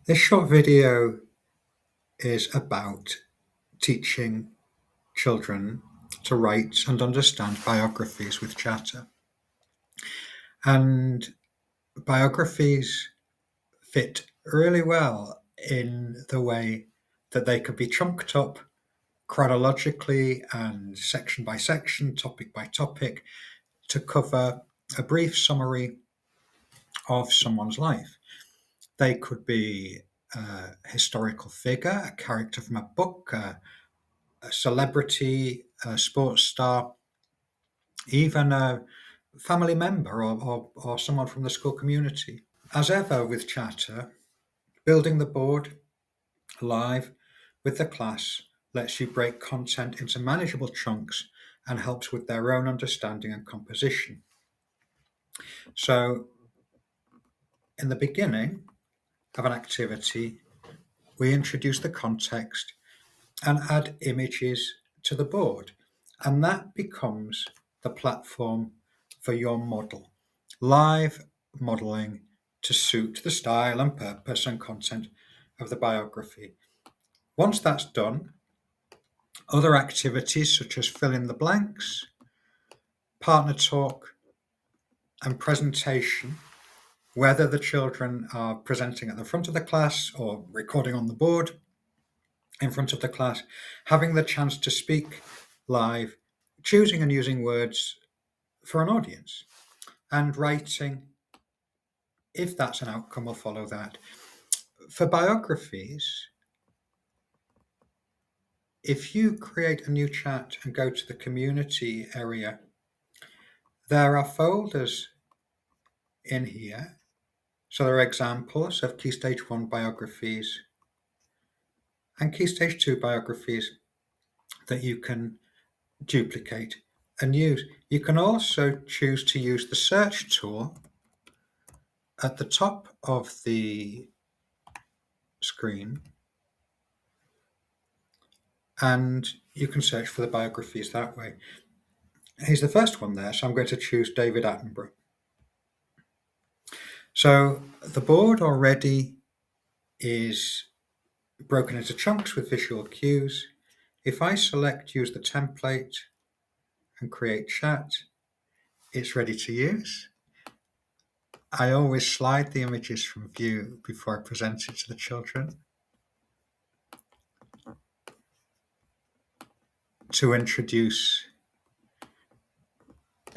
This short video is about teaching children to write and understand biographies with chatter. And biographies fit really well in the way that they could be chunked up chronologically and section by section, topic by topic, to cover a brief summary of someone's life. They could be a historical figure, a character from a book, a celebrity, a sports star, even a family member or someone from the school community. As ever with Chatter, building the board live with the class lets you break content into manageable chunks and helps with their own understanding and composition. So, in the beginning of an activity, we introduce the context and add images to the board, and that becomes the platform for your model. Live modeling to suit the style and purpose and content of the biography. Once that's done, other activities such as fill in the blanks, partner talk, and presentation, whether the children are presenting at the front of the class or recording on the board in front of the class, having the chance to speak live, choosing and using words for an audience, and writing, if that's an outcome, will follow that. For biographies, if you create a new chat and go to the community area, there are folders in here. So there are examples of Key Stage 1 biographies and Key Stage 2 biographies that you can duplicate and use. You can also choose to use the search tool at the top of the screen, and you can search for the biographies that way. Here's the first one there, so I'm going to choose David Attenborough. So the board already is broken into chunks with visual cues. If I select use the template and create chat, it's ready to use. I always slide the images from view before I present it to the children to introduce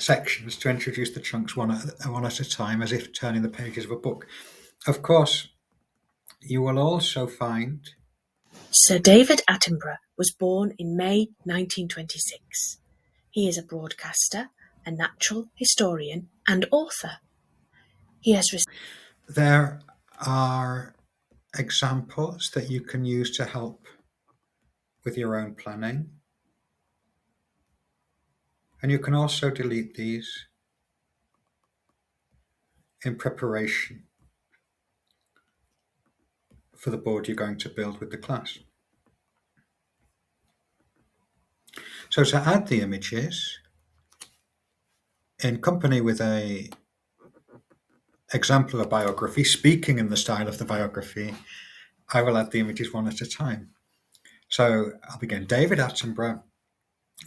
sections, to introduce the chunks one at a time, as if turning the pages of a book. Of course, you will also find Sir David Attenborough was born in May 1926. He is a broadcaster, a natural historian, and author. He has there are examples that you can use to help with your own planning. And you can also delete these in preparation for the board you're going to build with the class. So to add the images, in company with a example of a biography, speaking in the style of the biography, I will add the images one at a time. So I'll begin. David Attenborough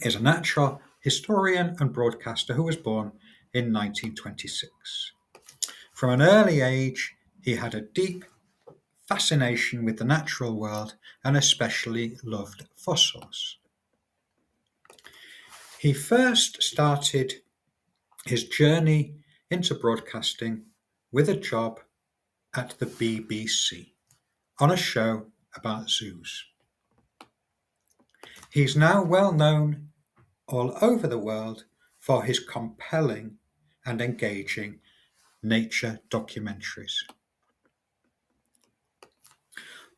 is a natural historian and broadcaster who was born in 1926. From an early age, he had a deep fascination with the natural world and especially loved fossils. He first started his journey into broadcasting with a job at the BBC on a show about zoos. He's now well known all over the world for his compelling and engaging nature documentaries.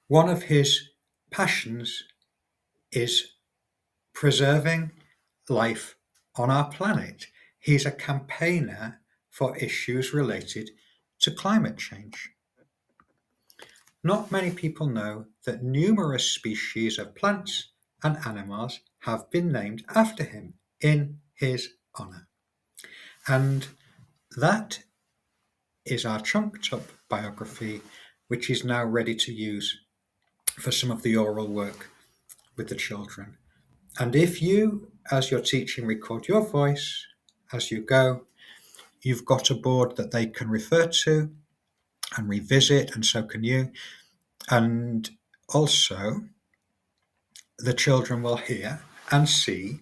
One of his passions is preserving life on our planet. He's a campaigner for issues related to climate change. Not many people know that numerous species of plants and animals have been named after him in his honour. And that is our chunked up biography which is now ready to use for some of the oral work with the children. And if you, as you're teaching, record your voice as you go, you've got a board that they can refer to and revisit, and so can you. And also, the children will hear and see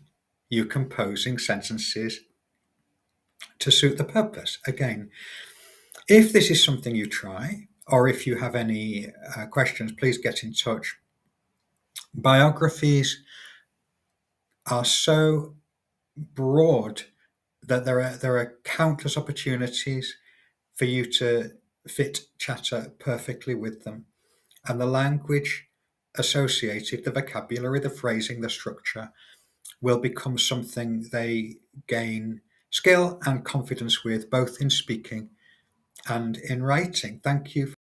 you composing sentences to suit the purpose. Again, if this is something you try, or if you have any questions, please get in touch. Biographies are so broad that there are countless opportunities for you to fit chatter perfectly with them. And the language associated, the vocabulary, the phrasing, the structure, will become something they gain skill and confidence with, both in speaking and in writing. Thank you